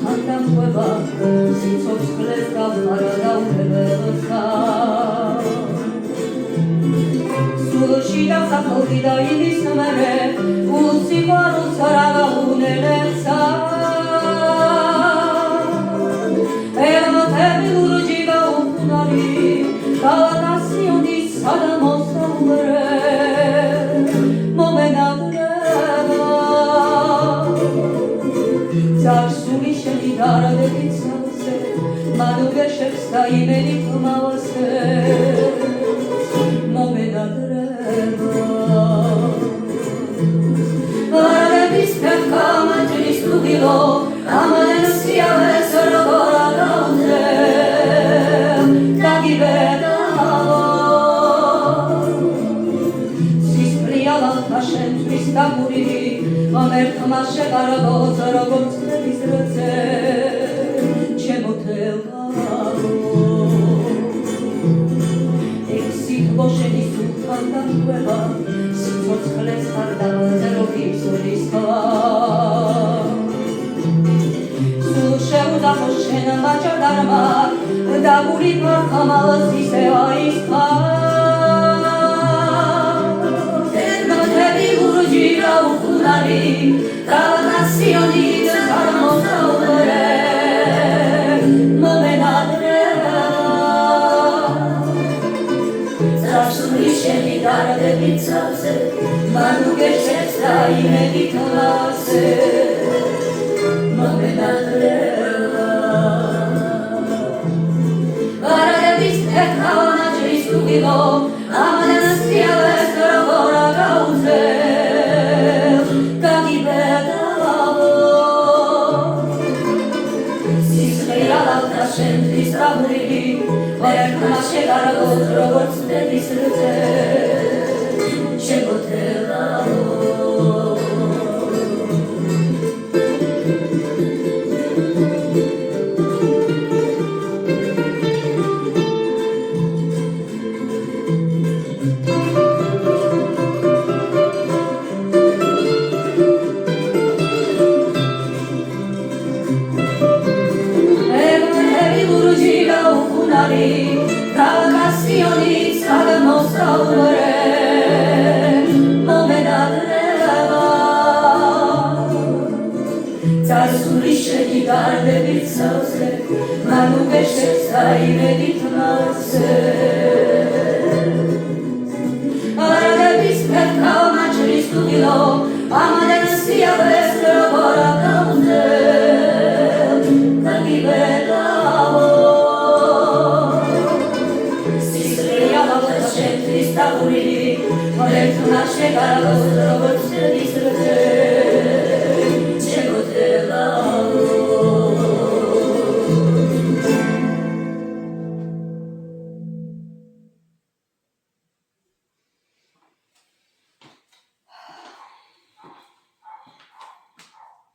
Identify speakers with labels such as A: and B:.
A: Handamqueva, sicocles gavara daunebelsa. Sushida sakolida inismere, usivaru saraga uneletsa. Elmatevi urjiga ukunari, galatasyoni sadamosa umere, momenadreva. Zarsuli sheli daradevit savse, manugesheks da imenit mavase, momenadreva. Varadevis pekkamatris lugilo, amadensia vesorogora gaunze, tagibedavo. Sispriavalta shentris taguri, Amertma shegaragos როგორც წლების როზე ჩემოთელავო ექსით ბოშენის უხან დამკვება სიცოცხლეს ხარდამზე როქის ოლისკვა სულ შეუდახო შენ მაჭადარმა დაგური ფარხამალს ისევ აისხა Galatasyoni sadamosa umere, momenadreva. Zarsuli sheli daradevit savse, manugesheks da imenit mavase, momenadreva. Varadevis pekkamatris lugilo, amadensia vesorogora gaunze, შენთვის აღვრილი ვერქნა შეგარაგოს როგორც წლების როზე შემოთელავო Galatasyoni sadamosa umere, momenadreva. Zarsuli sheli daradevit savse, manugesheks da imenit mavase. Varadevis pekkamatris lugilo, amadensia vesorogora gaunze, tagibedavo. Შენთვის დაგვრილი, მორეთმა შეგარაგოს როგორც წლების როზე